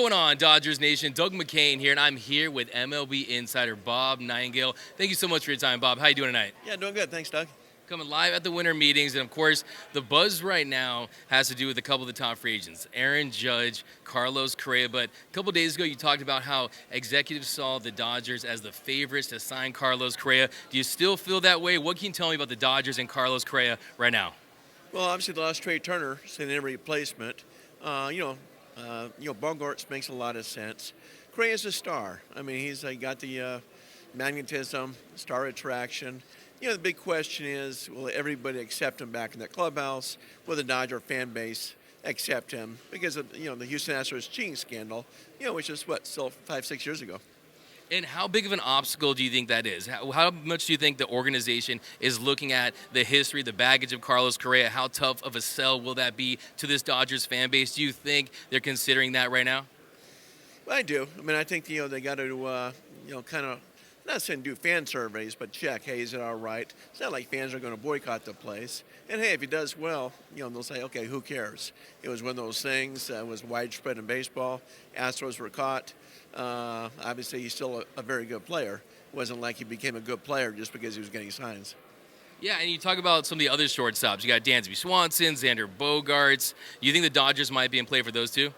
going on, Dodgers Nation? Doug McCain here, and I'm here with MLB insider Bob Nightingale. Thank you so much for your time, Bob. How you doing tonight? Yeah, doing good. Thanks, Doug. Coming live at the winter meetings, and of course, the buzz right now has to do with a couple of the top free agents, Aaron Judge, Carlos Correa. But a couple days ago, you talked about how executives saw the Dodgers as the favorites to sign Carlos Correa. Do you still feel that way? What can you tell me about the Dodgers and Carlos Correa right now? Well, obviously, the last Trey Turner, sitting in replacement. Bogaerts makes a lot of sense. Correa's a star. I mean, he's got the magnetism, star attraction. The big question is, will everybody accept him back in that clubhouse? Will the Dodger fan base accept him? Because of, the Houston Astros cheating scandal, which is, still 5-6 years ago. And how big of an obstacle do you think that is? How much do you think the organization is looking at the history, the baggage of Carlos Correa? How tough of a sell will that be to this Dodgers fan base? Do you think they're considering that right now? Well, I do. I mean, I think, they got to, kind of, not saying do fan surveys, but check, hey, is it all right? It's not like fans are going to boycott the place. And, hey, if he does well, they'll say, okay, who cares? It was one of those things. It was widespread in baseball. Astros were caught. Obviously, he's still a very good player. It wasn't like he became a good player just because he was getting signs. Yeah, and you talk about some of the other shortstops. You got Dansby Swanson, Xander Bogaerts. Do you think the Dodgers might be in play for those two?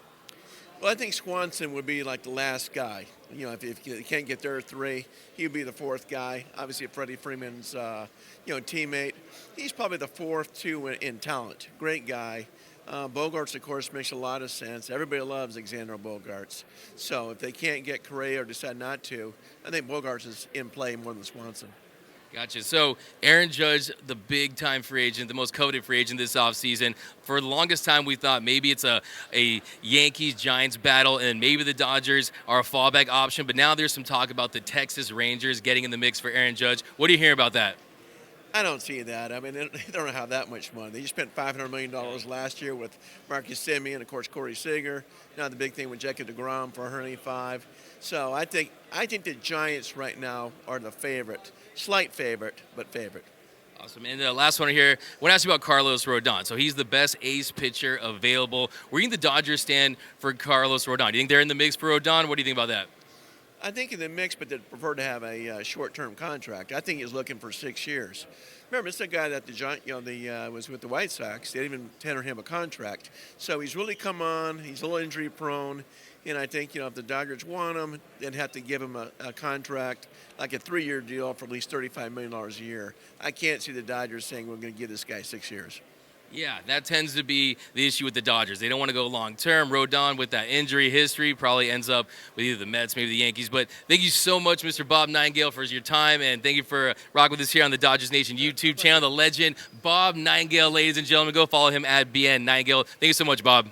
Well, I think Swanson would be like the last guy. If you can't get there three, he would be the fourth guy. Obviously, Freddie Freeman's, teammate. He's probably the fourth, too, in talent. Great guy. Bogaerts, of course, makes a lot of sense. Everybody loves Xander Bogaerts. So if they can't get Correa or decide not to, I think Bogaerts is in play more than Swanson. Gotcha. So Aaron Judge, the big-time free agent, the most coveted free agent this offseason. For the longest time, we thought maybe it's a Yankees-Giants battle, and maybe the Dodgers are a fallback option. But now there's some talk about the Texas Rangers getting in the mix for Aaron Judge. What do you hear about that? I don't see that. I mean, they don't have that much money. They just spent $500 million last year with Marcus Semien and, of course, Corey Seager. Now the big thing with Jacob deGrom for 185. So I think the Giants right now are the favorite. Slight favorite, but favorite. Awesome. And the last one here, I want to ask you about Carlos Rodon. So he's the best ace pitcher available. Where do you think the Dodgers stand for Carlos Rodon? Do you think they're in the mix for Rodon? What do you think about that? I think in the mix, but they'd prefer to have a short-term contract. I think he's looking for 6 years. Remember, it's the guy that was with the White Sox. They didn't even tender him a contract. So he's really come on. He's a little injury-prone. And I think, if the Dodgers want him, they'd have to give him a contract, like a 3-year deal for at least $35 million a year. I can't see the Dodgers saying we're going to give this guy 6 years. Yeah, that tends to be the issue with the Dodgers. They don't want to go long-term. Rodon, with that injury history, probably ends up with either the Mets, maybe the Yankees. But thank you so much, Mr. Bob Nightingale, for your time, and thank you for rocking with us here on the Dodgers Nation YouTube channel. The legend, Bob Nightingale, ladies and gentlemen. Go follow him at BN Nightingale. Thank you so much, Bob.